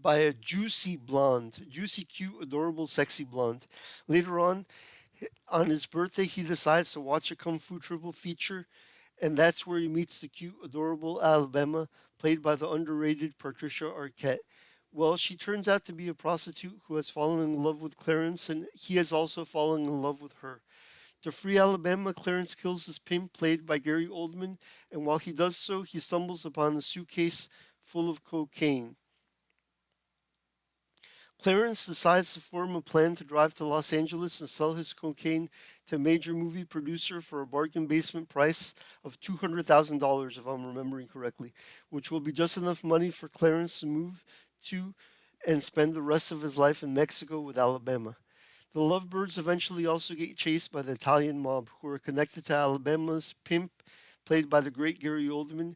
by a juicy, cute, adorable, sexy blonde. Later on his birthday, he decides to watch a Kung Fu triple feature, and that's where he meets the cute, adorable Alabama, played by the underrated Patricia Arquette. Well, she turns out to be a prostitute who has fallen in love with Clarence, and he has also fallen in love with her. To free Alabama, Clarence kills his pimp, played by Gary Oldman, and while he does so, he stumbles upon a suitcase full of cocaine. Clarence decides to form a plan to drive to Los Angeles and sell his cocaine to a major movie producer for a bargain basement price of $200,000, if I'm remembering correctly, which will be just enough money for Clarence to move to and spend the rest of his life in Mexico with Alabama. The Lovebirds eventually also get chased by the Italian mob, who are connected to Alabama's pimp, played by the great Gary Oldman,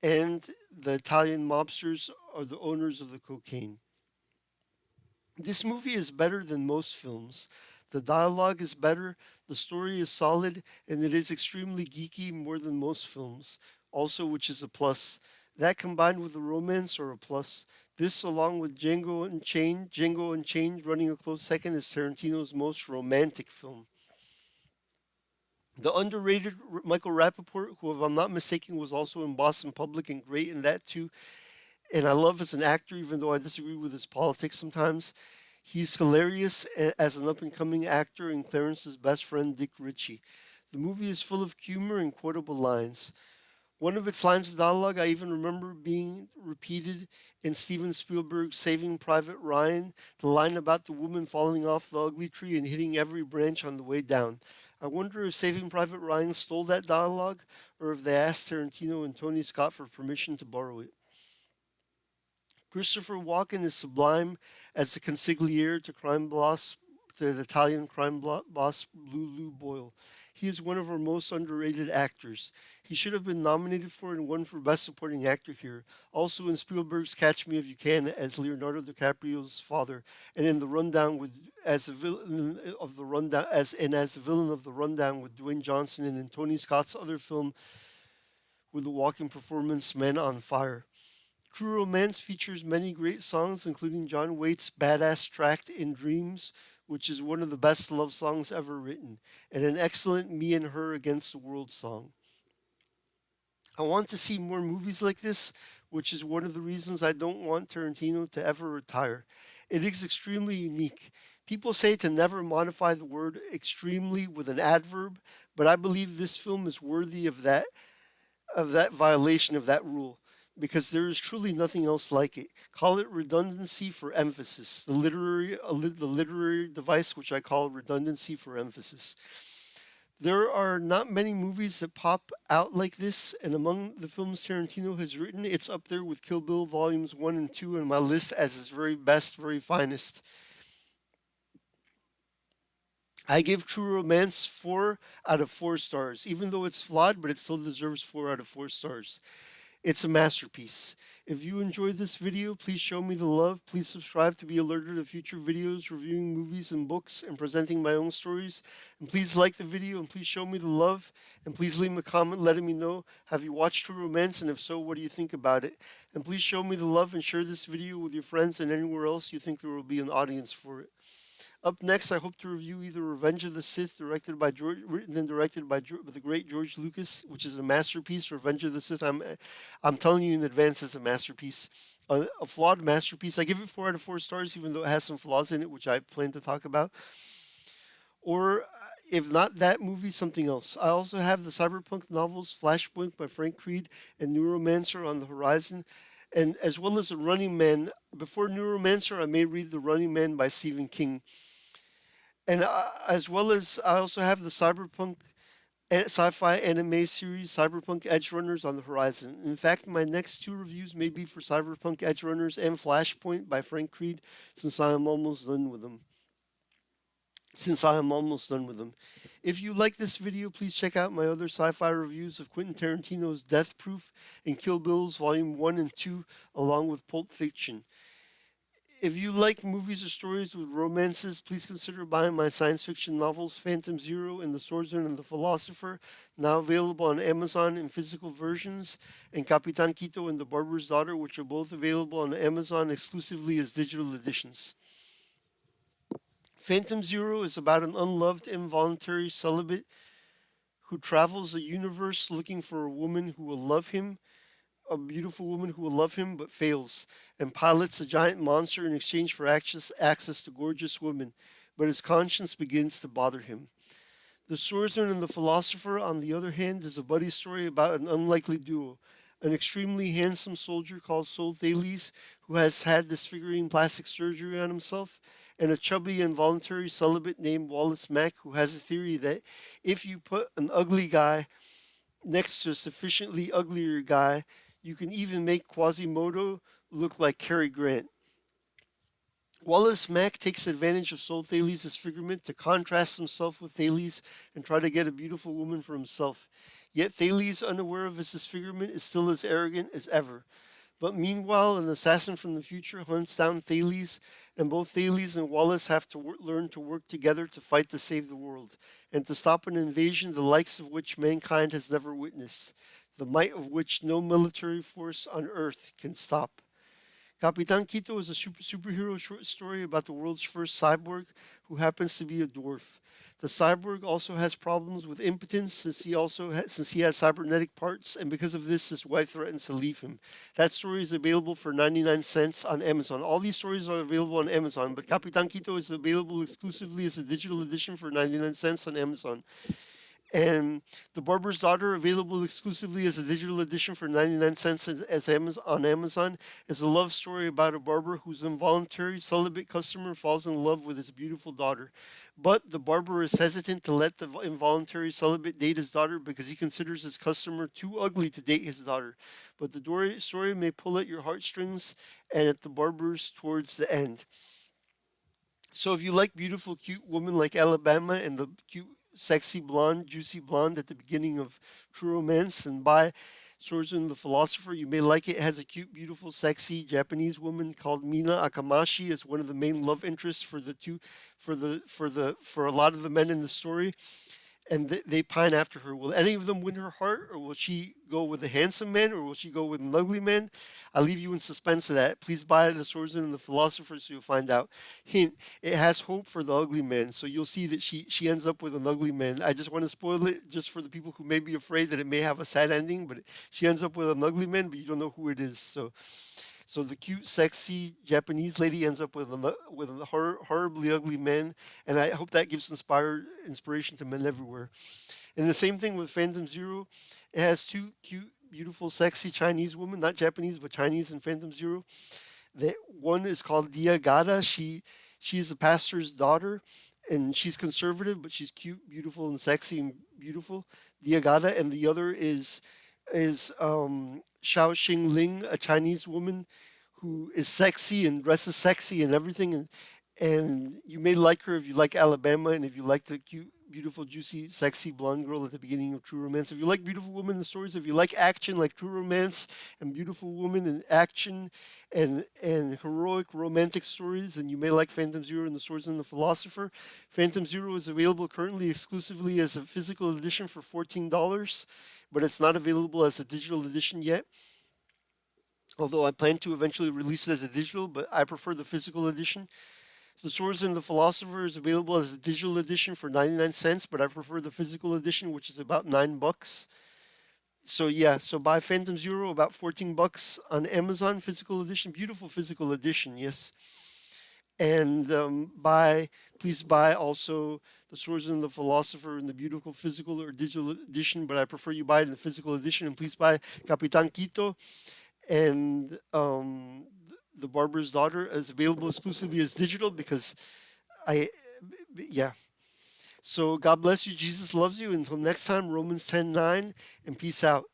and the Italian mobsters are the owners of the cocaine. This movie is better than most films. The dialogue is better, the story is solid, and it is extremely geeky more than most films, also, which is a plus. That combined with the romance are a plus. This, along with Django Unchained running a close second, is Tarantino's most romantic film. The underrated Michael Rappaport, who, if I'm not mistaken, was also in Boston Public and great in that too, and I love as an actor, even though I disagree with his politics sometimes. He's hilarious as an up and coming actor and Clarence's best friend, Dick Ritchie. The movie is full of humor and quotable lines. One of its lines of dialogue I even remember being repeated in Steven Spielberg's Saving Private Ryan, the line about the woman falling off the ugly tree and hitting every branch on the way down. I wonder if Saving Private Ryan stole that dialogue or if they asked Tarantino and Tony Scott for permission to borrow it. Christopher Walken is sublime as the consigliere to the Italian boss Lulu Boyle. He is one of our most underrated actors. He should have been nominated for and won for Best Supporting Actor here. Also in Spielberg's Catch Me If You Can as Leonardo DiCaprio's father, and in the Rundown with as the villain of the Rundown as the villain of the Rundown with Dwayne Johnson, and in Tony Scott's other film with the walking performance Men on Fire. True Romance features many great songs, including John Waite's badass track In Dreams, which is one of the best love songs ever written, and an excellent Me and Her Against the World song. I want to see more movies like this, which is one of the reasons I don't want Tarantino to ever retire. It is extremely unique. People say to never modify the word extremely with an adverb, but I believe this film is worthy of that violation of that rule because there is truly nothing else like it. Call it redundancy for emphasis, the literary device which I call redundancy for emphasis. There are not many movies that pop out like this, and among the films Tarantino has written, it's up there with Kill Bill Volumes 1 and 2 on my list as his very best, very finest. I give True Romance 4 out of 4 stars. Even though it's flawed, but it still deserves 4 out of 4 stars. It's a masterpiece. If you enjoyed this video, please show me the love. Please subscribe to be alerted of future videos reviewing movies and books and presenting my own stories. And please like the video and please show me the love. And please leave me a comment letting me know, have you watched True Romance? And if so, what do you think about it? And please show me the love and share this video with your friends and anywhere else you think there will be an audience for it. Up next, I hope to review either Revenge of the Sith, written and directed by the great George Lucas, which is a masterpiece. Revenge of the Sith, I'm telling you in advance, is a masterpiece, a flawed masterpiece. I give it 4 out of 4 stars, even though it has some flaws in it, which I plan to talk about. Or if not that movie, something else. I also have the cyberpunk novels Flashpoint by Frank Creed and Neuromancer on the horizon, and as well as The Running Man. Before Neuromancer, I may read The Running Man by Stephen King. And as well as I also have the cyberpunk sci-fi anime series Cyberpunk Edge Runners on the horizon. In fact, my next 2 reviews may be for Cyberpunk Edge Runners and Flashpoint by Frank Creed, since I am almost done with them. If you like this video, please check out my other sci-fi reviews of Quentin Tarantino's Death Proof and Kill Bills Volume 1 and 2, along with Pulp Fiction. If you like movies or stories with romances, please consider buying my science fiction novels, Phantom Zero and The Swordsman and the Philosopher, now available on Amazon in physical versions, and Capitan Quito and the Barber's Daughter, which are both available on Amazon exclusively as digital editions. Phantom Zero is about an unloved, involuntary celibate who travels the universe looking for a woman who will love him, a beautiful woman who will love him but fails, and pilots a giant monster in exchange for access to gorgeous women, but his conscience begins to bother him. The Swordsman and the Philosopher, on the other hand, is a buddy story about an unlikely duo. An extremely handsome soldier called Sol Thales, who has had disfiguring plastic surgery on himself, and a chubby involuntary celibate named Wallace Mack, who has a theory that if you put an ugly guy next to a sufficiently uglier guy, you can even make Quasimodo look like Cary Grant. Wallace Mack takes advantage of Sol Thales' disfigurement to contrast himself with Thales and try to get a beautiful woman for himself. Yet Thales, unaware of his disfigurement, is still as arrogant as ever. But meanwhile, an assassin from the future hunts down Thales, and both Thales and Wallace have to learn to work together to fight to save the world, and to stop an invasion the likes of which mankind has never witnessed, the might of which no military force on earth can stop. Capitan Quito is a superhero short story about the world's first cyborg who happens to be a dwarf. The cyborg also has problems with impotence since he has cybernetic parts, and because of this, his wife threatens to leave him. That story is available for 99 cents on Amazon. All these stories are available on Amazon, but Capitan Quito is available exclusively as a digital edition for 99 cents on Amazon. And The Barber's Daughter, available exclusively as a digital edition for 99 cents on Amazon, is a love story about a barber whose involuntary celibate customer falls in love with his beautiful daughter. But the barber is hesitant to let the involuntary celibate date his daughter because he considers his customer too ugly to date his daughter. But the story may pull at your heartstrings and at the barber's towards the end. So if you like beautiful, cute women like Alabama and the cute, sexy blonde, juicy blonde at the beginning of True Romance, and buy Swordsman the Philosopher, you may like it. It has a cute, beautiful, sexy Japanese woman called Mina Akamashi as one of the main love interests for the two, for a lot of the men in the story, and they pine after her. Will any of them win her heart, or will she go with a handsome man, or will she go with an ugly man? I leave you in suspense of that. Please buy The Swordsman and the Philosopher so you'll find out. Hint, it has hope for the ugly man, so you'll see that she ends up with an ugly man. I just want to spoil it just for the people who may be afraid that it may have a sad ending, but she ends up with an ugly man, but you don't know who it is. So the cute, sexy Japanese lady ends up with a horribly ugly man, and I hope that gives inspiration to men everywhere. And the same thing with Phantom Zero. It has two cute, beautiful, sexy Chinese women, not Japanese, but Chinese in Phantom Zero. The one is called Dia Gada. She's a pastor's daughter, and she's conservative, but she's cute, beautiful, and sexy and beautiful. Dia Gada, and the other is Xiao Xing Ling, a Chinese woman who is sexy and dresses sexy and everything, and you may like her if you like Alabama and if you like the cute, beautiful, juicy, sexy blonde girl at the beginning of True Romance. If you like beautiful women in stories, if you like action like True Romance and beautiful women and action and heroic romantic stories, then you may like Phantom Zero and the Swords and the Philosopher. Phantom Zero is available currently exclusively as a physical edition for $14, but it's not available as a digital edition yet. Although I plan to eventually release it as a digital, but I prefer the physical edition. The Swords and the Philosopher is available as a digital edition for 99 cents, but I prefer the physical edition, which is about $9. So yeah, so buy Phantom Zero, about $14 on Amazon, physical edition, beautiful physical edition, yes. And please buy also The Swords and the Philosopher in the beautiful physical or digital edition, but I prefer you buy it in the physical edition. And please buy Capitan Quito and The Barber's Daughter is available exclusively as digital because yeah. So God bless you. Jesus loves you. Until next time, Romans 10:9, and peace out.